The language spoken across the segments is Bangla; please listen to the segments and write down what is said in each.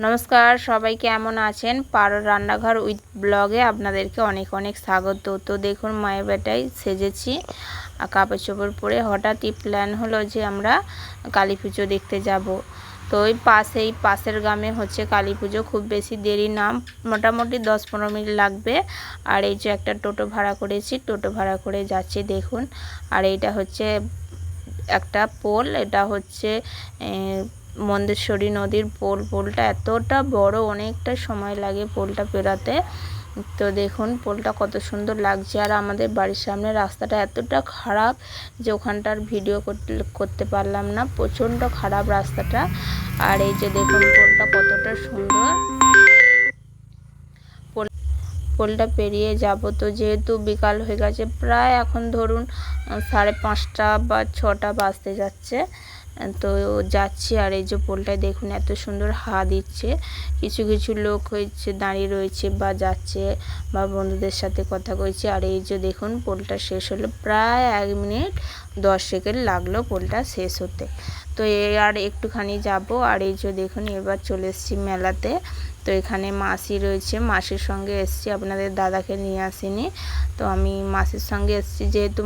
নমস্কার, সবাই কেমন আছেন? পারোর রান্নাঘর উইথ ব্লগে আপনাদেরকে অনেক অনেক স্বাগত। তো দেখুন মায়ের বেটায় সেজেছি কাপড় চোপড় পরে। হঠাৎই প্ল্যান হলো যে আমরা কালী পুজো দেখতে যাব। তো ওই পাশের গ্রামে হচ্ছে কালী পুজো, খুব বেশি দেরি না, মোটামুটি 10-15 মিনিট লাগবে। আর এই যে একটা টোটো ভাড়া করেছি, টোটো ভাড়া করে যাচ্ছি দেখুন। আর এইটা হচ্ছে একটা পোল, এটা হচ্ছে মন্দেশ্বরী নদীর পোলটা এতটা বড়, অনেকটা সময় লাগে পোলটা পেরাতে। তো দেখুন পোলটা কত সুন্দর লাগছে। আর আমাদের বাড়ির সামনে রাস্তাটা এতটা খারাপ যে ওখানটার ভিডিও করতে পারলাম না, প্রচণ্ড খারাপ রাস্তাটা। আর এই যে দেখুন পোলটা কতটা সুন্দর। পোলটা পেরিয়ে যাব। তো যেহেতু বিকাল হয়ে গেছে, প্রায় এখন ধরুন 5:30 বা 6টা বাজতে যাচ্ছে, তো যাচ্ছি। আর এই যে পোলটায় দেখুন এত সুন্দর হাওয়া দিচ্ছে, কিছু কিছু লোক হয়েছে দাঁড়িয়ে রয়েছে বা যাচ্ছে বা বন্ধুদের সাথে কথা কইছে। আর এই যে দেখুন পোলটা শেষ হলো, প্রায় 1 মিনিট 10 সেকেন্ড লাগলো পোলটা শেষ হতে। তো আর একটুখানি যাব। আর এই যে দেখুন এবার চলে এসেছি মেলাতে। তো এখানে মাসি রয়েছে, মাসির সঙ্গে এসেছি, আপনাদের দাদাকে নিয়ে আসিনি। তো আমি মাসির সঙ্গে এসেছি, যেহেতু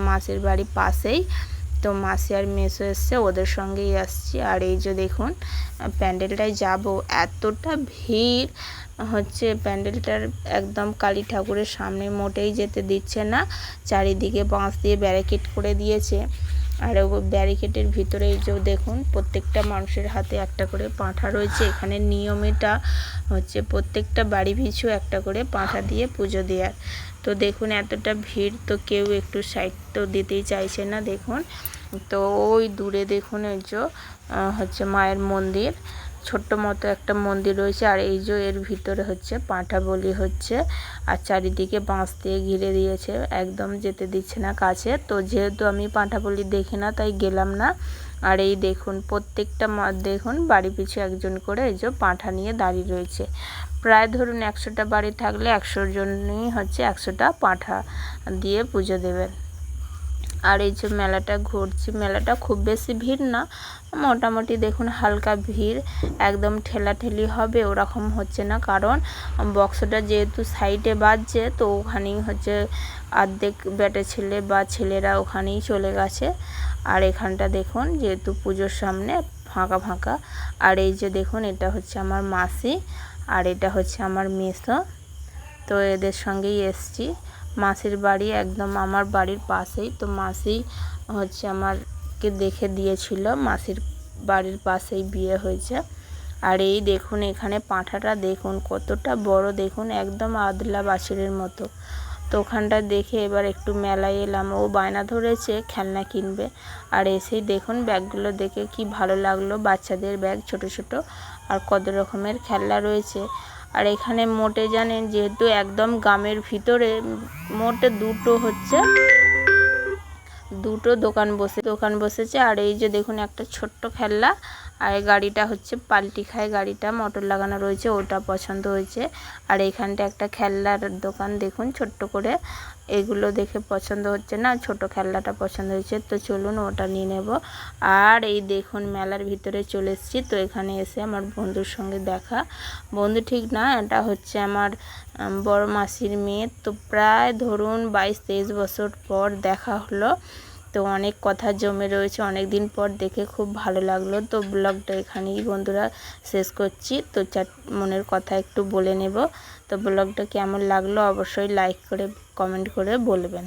মাসির বাড়ি পাশেই। তো মাসি আর মেসো এসছে, ওদের সঙ্গেই আসছি। আর এই যে দেখুন প্যান্ডেলটায় যাব, এতটা ভিড় হচ্ছে প্যান্ডেলটার, একদম কালী ঠাকুরের সামনে মোটেই যেতে দিচ্ছে না, চারিদিকে বাঁশ দিয়ে ব্যারিকেড করে দিয়েছে। আর ব্যারিকেডের ভিতরে এই যে দেখুন প্রত্যেকটা মানুষের হাতে একটা করে পাঁঠা রয়েছে। এখানে নিয়ম এটা হচ্ছে প্রত্যেকটা বাড়ি পিছু একটা করে পাঁঠা দিয়ে পুজো দেওয়ার। তো দেখুন এতটা ভিড়, তো কেউ একটু সাইড তো দিতেই চাইছে না দেখুন। তো ওই দূরে দেখুন এই যে হচ্ছে মায়ের মন্দির, ছোট্ট মতো একটা মন্দির রয়েছে। আর এই যে এর ভিতরে হচ্ছে পাঁঠা বলি হচ্ছে, আর চারিদিকে বাঁশ দিয়ে ঘিরে দিয়েছে, একদম যেতে দিচ্ছে না কাছে। তো যেহেতু আমি পাঁঠা বলি দেখি না, তাই গেলাম না। আর এই দেখুন প্রত্যেকটা দেখুন বাড়ি পিছু একজন করে এই যে পাঁঠা নিয়ে দাঁড়িয়ে রয়েছে। প্রায় ধরুন 100টা বাড়ি থাকলে 100 জনই হচ্ছে 100টা পাঁঠা দিয়ে পুজো দেবেন। আর এই যে মেলাটা ঘুরছি, মেলাটা খুব বেশি ভিড় না, মোটামুটি দেখুন হালকা ভিড়, একদম ঠেলাঠেলি হবে ওরকম হচ্ছে না, কারণ বক্সটা যেহেতু সাইডে বাজছে, তো ওখানেই হচ্ছে অর্ধেক বেটে ছেলে বা ছেলেরা ওখানেই চলে গেছে। আর এখানটা দেখুন যেহেতু পুজোর সামনে ফাঁকা ফাঁকা। আর এই যে দেখুন এটা হচ্ছে আমার মাসি, আর এটা হচ্ছে আমার মেসো। তো এদের সঙ্গেই এসছি। মাসির বাড়ি একদম আমার বাড়ির পাশেই, তো মাসি হচ্ছে আমাকে দেখে দিয়েছিল, মাসির বাড়ির পাশেই বিয়ে হয়েছে। আর এই দেখুন এখানে পাঁঠাটা দেখুন কতটা বড়, দেখুন একদম আদলা বাছুরের মতো। তো ওখানটা দেখে এবার একটু মেলায় এলাম, ও বায়না ধরেছে খেলনা কিনবে। আর এসেই দেখুন ব্যাগগুলো দেখে কি ভালো লাগলো, বাচ্চাদের ব্যাগ ছোট ছোট, আর কত রকমের খেলনা রয়েছে। আর এখানে মোটে জানেন যেহেতু একদম গ্রামের ভিতরে, মোটে দুটো দোকান বসেছে। আর এই যে দেখুন একটা ছোট্ট খেলনা, আর গাড়িটা হচ্ছে পাল্টি খায়, গাড়িটা মোটর লাগানো রয়েছে, ওটা পছন্দ হয়েছে। আর এইখানটা একটা খেলনার দোকান দেখুন ছোট্ট করে, এগুলো দেখে পছন্দ হচ্ছে না, ছোট খেলনাটা পছন্দ হয়েছে, তো চলুন ওটা নিয়ে নেব। আর এই দেখুন মেলার ভিতরে চলে এসেছি। তো এখানে এসে আমার বন্ধুর সঙ্গে দেখা, বন্ধু ঠিক না, এটা হচ্ছে আমার বড় মাসির মেয়ে। তো প্রায় ধরুন 22-23 বছর পর দেখা হলো। তো অনেক কথা জমে রয়েছে, অনেক দিন পর দেখে খুব ভালো লাগলো। তো ব্লগটা এখানেই বন্ধুরা শেষ করছি। তো মনের কথা একটু বলে নেব। তো ব্লগটা কেমন লাগলো অবশ্যই লাইক করে কমেন্ট করে বলবেন।